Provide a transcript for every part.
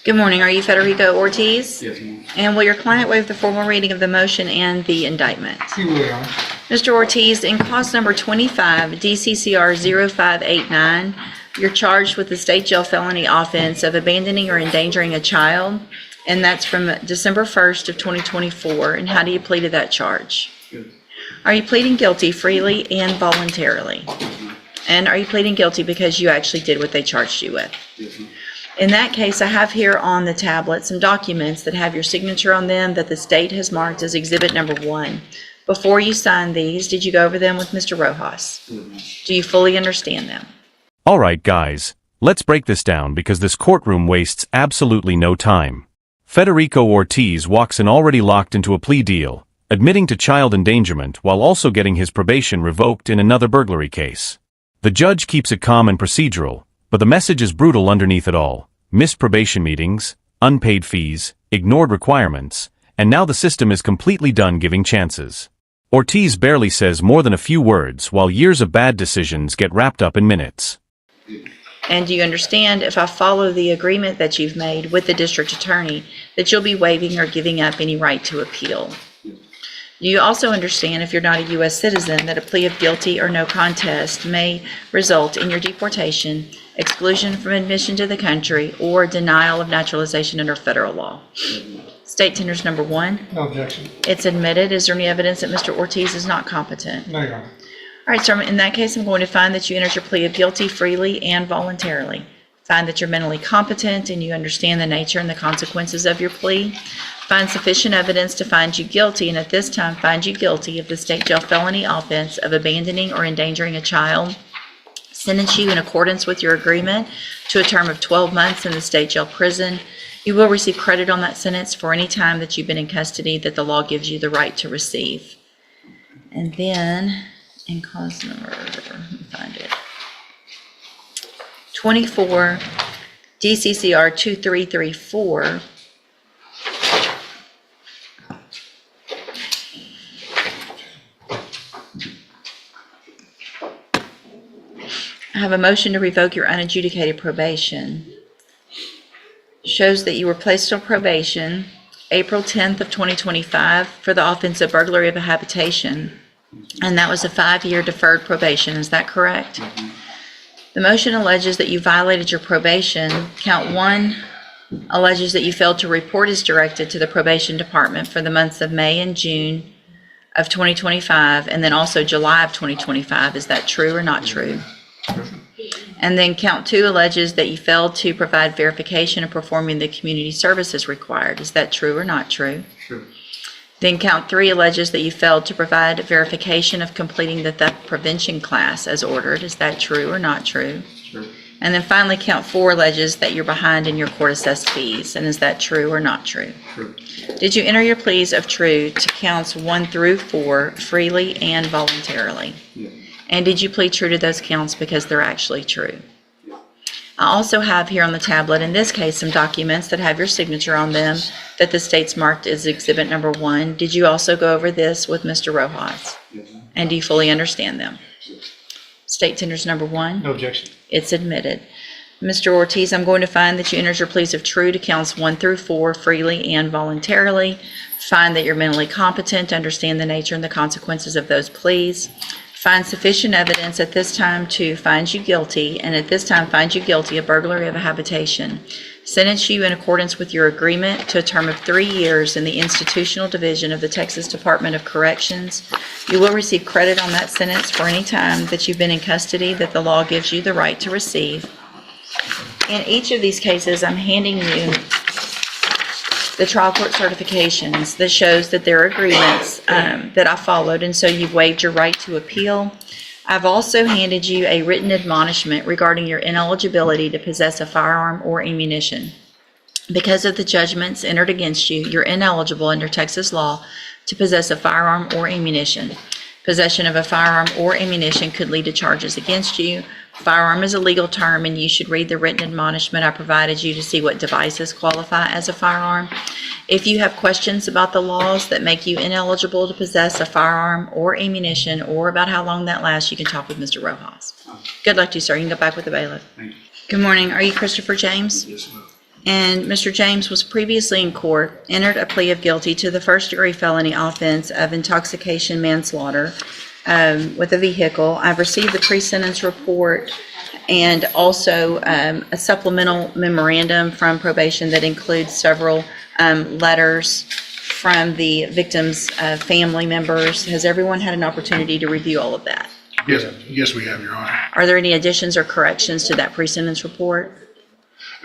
Good morning. Are you Federico Ortiz? Yes, ma'am. And will your client waive the formal reading of the motion and the indictment? He will, Your Honor. Mr. Ortiz, in cause number 25, DCCR 0589, you're charged with the state jail felony offense of abandoning or endangering a child, and that's from December 1st of 2024. And how do you plead to that charge? Yes. Are you pleading guilty freely and voluntarily? Yes, ma'am. And are you pleading guilty because you actually did what they charged you with? Yes, ma'am. In that case, I have here on the tablet some documents that have your signature on them that the state has marked as Exhibit Number 1. Before you sign these, did you go over them with Mr. Rojas? Yes, ma'am. Do you fully understand them? All right, guys, let's break this down because this courtroom wastes absolutely no time. Federico Ortiz walks in already locked into a plea deal, admitting to child endangerment while also getting his probation revoked in another burglary case. The judge keeps it calm and procedural, but the message is brutal underneath it all. Missed probation meetings, unpaid fees, ignored requirements, and now the system is completely done giving chances. Ortiz barely says more than a few words while years of bad decisions get wrapped up in minutes. And do you understand, if I follow the agreement that you've made with the district attorney, that you'll be waiving or giving up any right to appeal? Do you also understand, if you're not a U.S. citizen, that a plea of guilty or no contest may result in your deportation, exclusion from admission to the country, or denial of naturalization under federal law? State tenders number 1. No objection. It's admitted. Is there any evidence that Mr. Ortiz is not competent? No, Your Honor. All right, sir. In that case, I'm going to find that you entered your plea of guilty freely and voluntarily. Find that you're mentally competent and you understand the nature and the consequences of your plea. Find sufficient evidence to find you guilty, and at this time find you guilty of the state jail felony offense of abandoning or endangering a child. Sentence you in accordance with your agreement to a term of 12 months in the state jail prison. You will receive credit on that sentence for any time that you've been in custody that the law gives you the right to receive. And then, in cause number, let me find it, 24, DCCR 2334, I have a motion to revoke your unadjudicated probation. Shows that you were placed on probation April 10th of 2025 for the offense of burglary of a habitation, and that was a 5-year deferred probation. Is that correct? The motion alleges that you violated your probation. Count 1 alleges that you failed to report as directed to the probation department for the months of May and June of 2025, and then also July of 2025. Is that true or not true? And then count 2 alleges that you failed to provide verification of performing the community services required. Is that true or not true? True. Then count 3 alleges that you failed to provide verification of completing the theft prevention class as ordered. Is that true or not true? True. And then finally, count 4 alleges that you're behind in your court-assessed fees. And is that true or not true? True. Did you enter your pleas of true to counts 1 through 4 freely and voluntarily? Yes. And did you plead true to those counts because they're actually true? I also have here on the tablet, in this case, some documents that have your signature on them that the state's marked as Exhibit Number 1. Did you also go over this with Mr. Rojas? Yes, ma'am. And do you fully understand them? State tenders number 1. No objection. It's admitted. Mr. Ortiz, I'm going to find that you entered your pleas of true to counts 1 through 4 freely and voluntarily. Find that you're mentally competent to understand the nature and the consequences of those pleas. Find sufficient evidence at this time to find you guilty, and at this time find you guilty of burglary of a habitation. Sentence you in accordance with your agreement to a term of 3 years in the institutional division of the Texas Department of Corrections. You will receive credit on that sentence for any time that you've been in custody that the law gives you the right to receive. In each of these cases, I'm handing you the trial court certifications that shows that there are agreements that I followed, and so you've waived your right to appeal. I've also handed you a written admonishment regarding your ineligibility to possess a firearm or ammunition. Because of the judgments entered against you, you're ineligible under Texas law to possess a firearm or ammunition. Possession of a firearm or ammunition could lead to charges against you. Firearm is a legal term, and you should read the written admonishment I provided you to see what devices qualify as a firearm. If you have questions about the laws that make you ineligible to possess a firearm or ammunition, or about how long that lasts, you can talk with Mr. Rojas. Good luck to you, sir. You can go back with the bailiff. Thank you. Good morning. Are you Christopher James? Yes, ma'am. And Mr. James was previously in court, entered a plea of guilty to the first-degree felony offense of intoxication manslaughter with a vehicle. I've received the pre-sentence report and also a supplemental memorandum from probation that includes several letters from the victim's family members. Has everyone had an opportunity to review all of that? Yes, we have, Your Honor. Are there any additions or corrections to that pre-sentence report?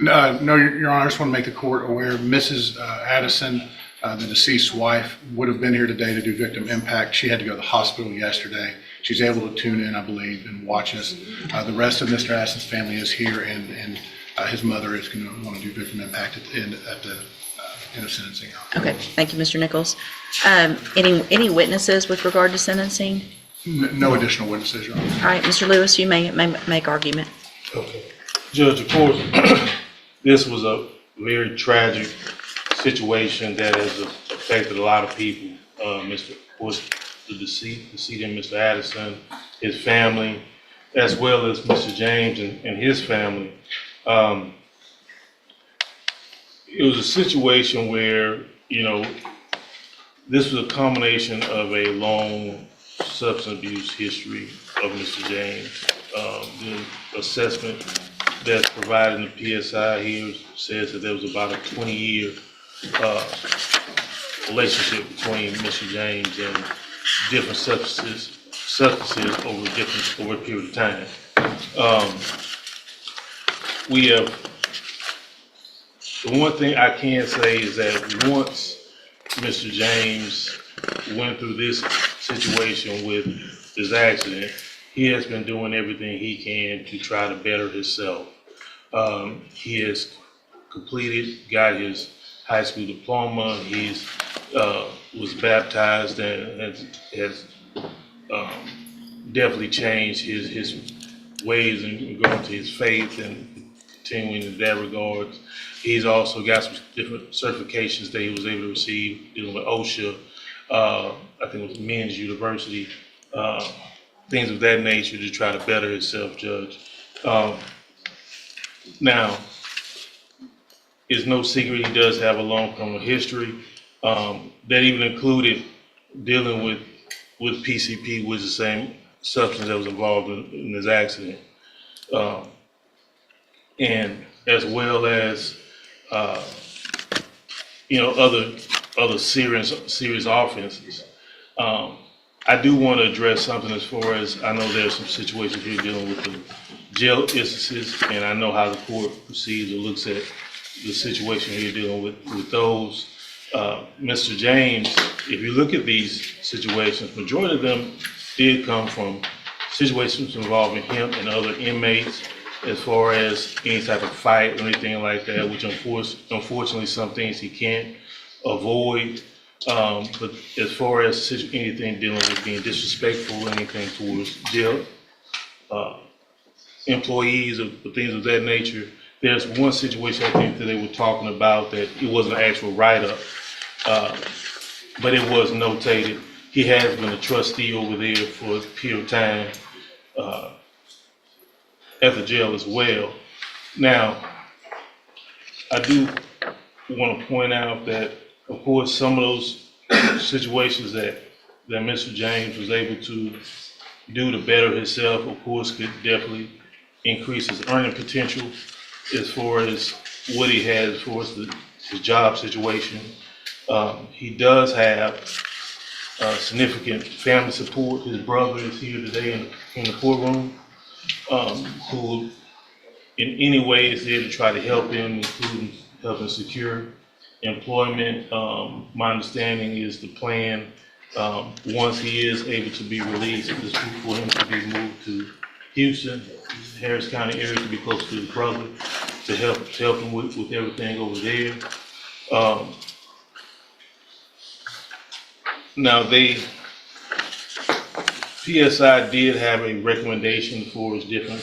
No, Your Honor, I just want to make the court aware, Mrs. Addison, the deceased's wife, would have been here today to do victim impact. She had to go to the hospital yesterday. She's able to tune in, I believe, and watch us. The rest of Mr. Addison's family is here, and his mother is going to want to do victim impact at the end of sentencing. Okay, thank you, Mr. Nichols. Any witnesses with regard to sentencing? No additional witnesses, Your Honor. All right, Mr. Lewis, you may make argument. Okay. Judge, of course, this was a very tragic situation that has affected a lot of people. Of course, the decedent, Mr. Addison, his family, as well as Mr. James and his family. It was a situation where, this was a combination of a long substance abuse history of Mr. James. The assessment that's provided in the PSI here says that there was about a 20-year relationship between Mr. James and different substances over a period of time. The one thing I can say is that once Mr. James went through this situation with this accident, he has been doing everything he can to try to better himself. He has got his high school diploma. He's was baptized and has definitely changed his ways and going to his faith and continuing in that regard. He's also got some different certifications that he was able to receive dealing with OSHA. I think it was Men's University, things of that nature to try to better himself, Judge. Now, it's no secret he does have a long criminal history. That even included dealing with PCP, which is the same substance that was involved in this accident. And as well as, other serious offenses. I do want to address something as far as, I know there's some situations here dealing with the jail instances, and I know how the court proceeds or looks at the situation here dealing with those. Mr. James, if you look at these situations, majority of them did come from situations involving him and other inmates, as far as any type of fight or anything like that, which unfortunately some things he can't avoid. But as far as anything dealing with being disrespectful or anything towards jail employees or things of that nature, there's one situation I think that they were talking about that it wasn't an actual write-up, but it was notated. He has been a trustee over there for a period of time at the jail as well. Now, I do want to point out that, of course, some of those situations that Mr. James was able to do to better himself, of course, could definitely increase his earning potential as far as what he has as far as his job situation. He does have significant family support. His brother is here today in the courtroom, who in any way is there to try to help him, including helping secure employment. My understanding is the plan, once he is able to be released, is for him to be moved to Houston, Harris County area, to be close to his brother, to help him with everything over there. Now, PSI did have a recommendation for his different.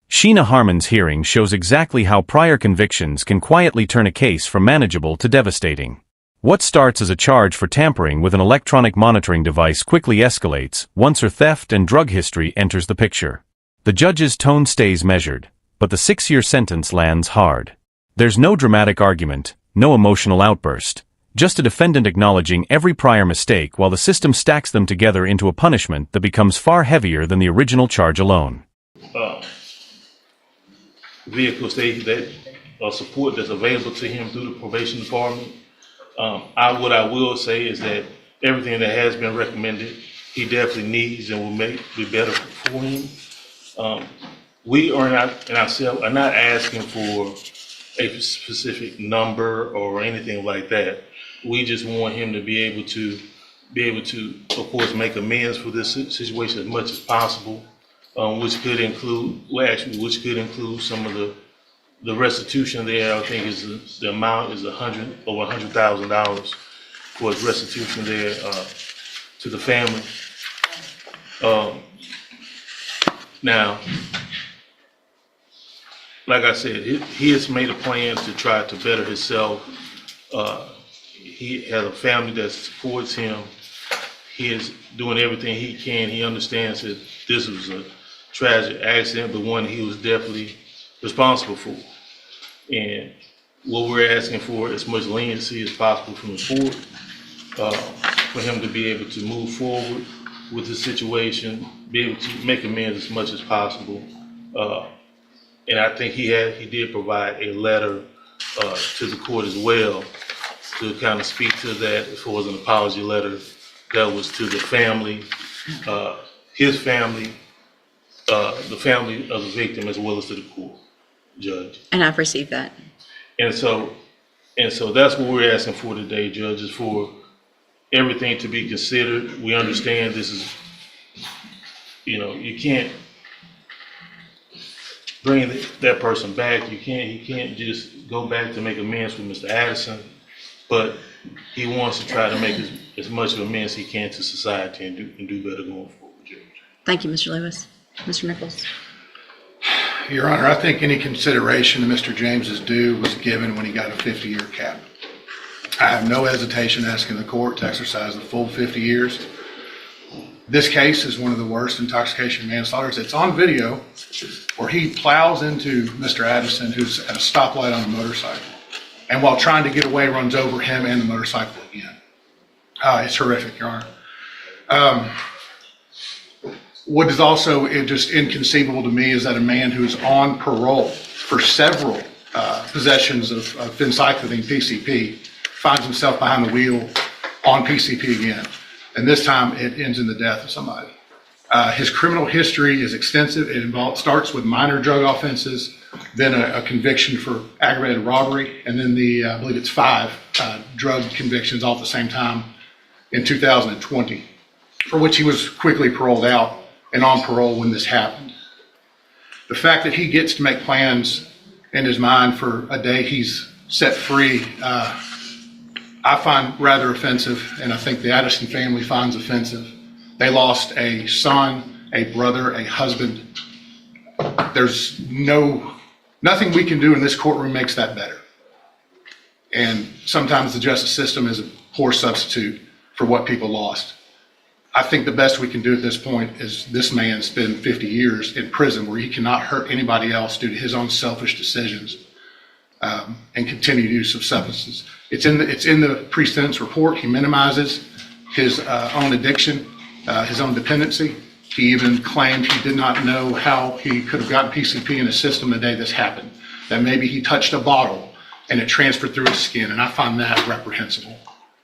Sheena Harmon's hearing shows exactly how prior convictions can quietly turn a case from manageable to devastating. What starts as a charge for tampering with an electronic monitoring device quickly escalates once her theft and drug history enters the picture. The judge's tone stays measured, but the 6-year sentence lands hard. There's no dramatic argument, no emotional outburst, just a defendant acknowledging every prior mistake while the system stacks them together into a punishment that becomes far heavier than the original charge alone. Vehicles that support that's available to him through the probation department. What I will say is that everything that has been recommended, he definitely needs and will be better for him. We are not, and ourselves are not asking for a specific number or anything like that. We just want him to be able to, of course, make amends for this situation as much as possible, which could include some of the restitution there. I think the amount is over $100,000 for his restitution there to the family. Now, like I said, he has made a plan to try to better himself. He has a family that supports him. He is doing everything he can. He understands that this was a tragic accident, but one he was definitely responsible for. And what we're asking for is as much leniency as possible from the court, for him to be able to move forward with the situation, be able to make amends as much as possible. And I think he did provide a letter to the court as well to kind of speak to that as far as an apology letter that was to the family, his family, the family of the victim, as well as to the court, Judge. And I've received that. And so that's what we're asking for today, Judge, is for everything to be considered. We understand this is, you can't bring that person back. He can't just go back to make amends with Mr. Addison, but he wants to try to make as much of amends he can to society and do better going forward, Judge. Thank you, Mr. Lewis. Mr. Nichols. Your Honor, I think any consideration to Mr. James's due was given when he got a 50-year cap. I have no hesitation asking the court to exercise the full 50 years. This case is one of the worst intoxication manslaughters. It's on video where he plows into Mr. Addison, who's at a stoplight on a motorcycle, and while trying to get away, runs over him and the motorcycle again. It's horrific, Your Honor. What is also just inconceivable to me is that a man who's on parole for several possessions of phencyclidine, PCP, finds himself behind the wheel on PCP again. And this time it ends in the death of somebody. His criminal history is extensive. It starts with minor drug offenses, then a conviction for aggravated robbery, and then I believe it's 5 drug convictions all at the same time in 2020, for which he was quickly paroled out and on parole when this happened. The fact that he gets to make plans in his mind for a day he's set free, I find rather offensive, and I think the Addison family finds offensive. They lost a son, a brother, a husband. There's nothing we can do in this courtroom makes that better. And sometimes the justice system is a poor substitute for what people lost. I think the best we can do at this point is this man spend 50 years in prison where he cannot hurt anybody else due to his own selfish decisions and continued use of substances. It's in the pre-sentence report. He minimizes his own addiction, his own dependency. He even claimed he did not know how he could have gotten PCP in his system the day this happened, that maybe he touched a bottle and it transferred through his skin, and I find that reprehensible,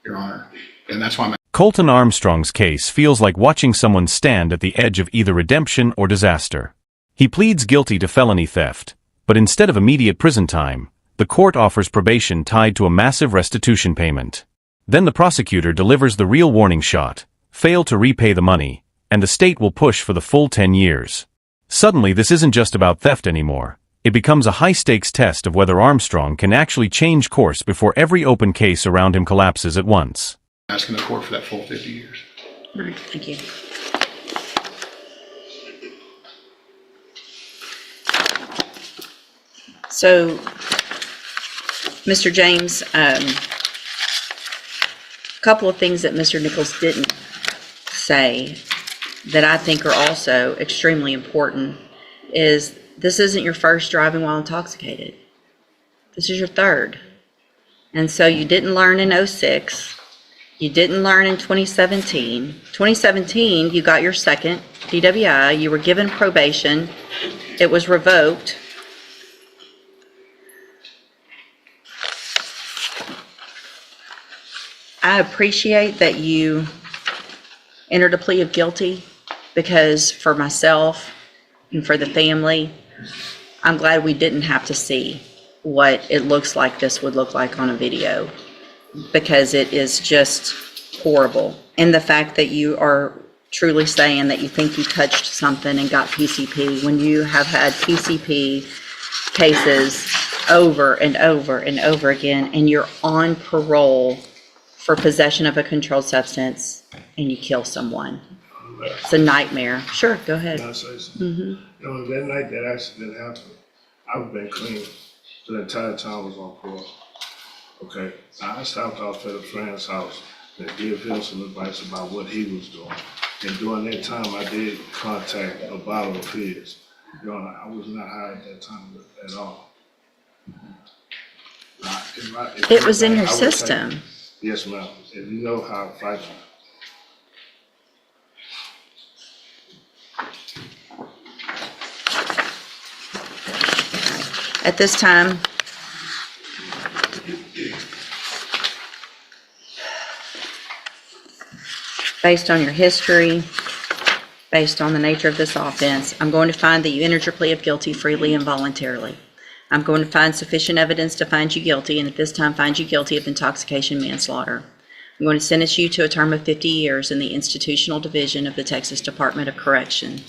Your Honor, and that's why I'm... Colton Armstrong's case feels like watching someone stand at the edge of either redemption or disaster. He pleads guilty to felony theft, but instead of immediate prison time, the court offers probation tied to a massive restitution payment. Then the prosecutor delivers the real warning shot: fail to repay the money, and the state will push for the full 10 years. Suddenly, this isn't just about theft anymore. It becomes a high-stakes test of whether Armstrong can actually change course before every open case around him collapses at once. Asking the court for that full 50 years. All right, thank you. So, Mr. James, a couple of things that Mr. Nichols didn't say that I think are also extremely important is this isn't your first driving while intoxicated. This is your third. And so you didn't learn in '06. You didn't learn in 2017. 2017, you got your second DWI. You were given probation. It was revoked. I appreciate that you entered a plea of guilty, because for myself and for the family, I'm glad we didn't have to see what it looks like this would look like on a video, because it is just horrible. And the fact that you are truly saying that you think you touched something and got PCP when you have had PCP cases over and over and over again, and you're on parole for possession of a controlled substance and you kill someone. It's a nightmare. Sure, go ahead. Can I say something? That night that accident happened, I've been clean the entire time I was on parole. Okay, I stopped off at a friend's house to give him some advice about what he was doing. And during that time, I did contact a bottle of his. I was not high at that time at all. It was in your system. Yes, ma'am. If you know how I fight. At this time, based on your history, based on the nature of this offense, I'm going to find that you entered your plea of guilty freely and voluntarily. I'm going to find sufficient evidence to find you guilty, and at this time find you guilty of intoxication manslaughter. I'm going to sentence you to a term of 50 years in the institutional division of the Texas Department of Correction.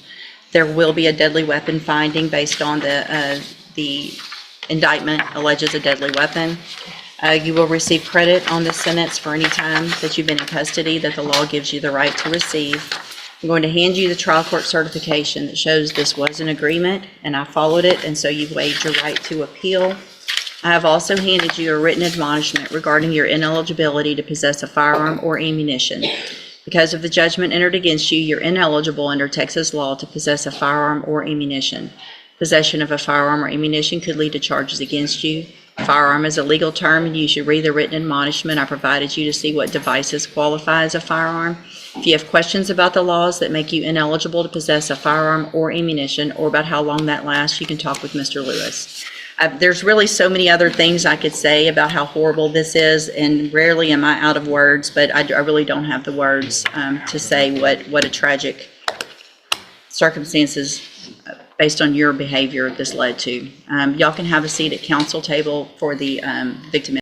There will be a deadly weapon finding based on the indictment alleges a deadly weapon. You will receive credit on this sentence for any time that you've been in custody that the law gives you the right to receive. I'm going to hand you the trial court certification that shows this was an agreement and I followed it, and so you've waived your right to appeal. I have also handed you a written admonishment regarding your ineligibility to possess a firearm or ammunition. Because of the judgment entered against you, you're ineligible under Texas law to possess a firearm or ammunition. Possession of a firearm or ammunition could lead to charges against you. Firearm is a legal term, and you should read the written admonishment I provided you to see what devices qualify as a firearm. If you have questions about the laws that make you ineligible to possess a firearm or ammunition, or about how long that lasts, you can talk with Mr. Lewis. There's really so many other things I could say about how horrible this is, and rarely am I out of words, but I really don't have the words to say what a tragic circumstances based on your behavior this led to. Y'all can have a seat at council table for the victim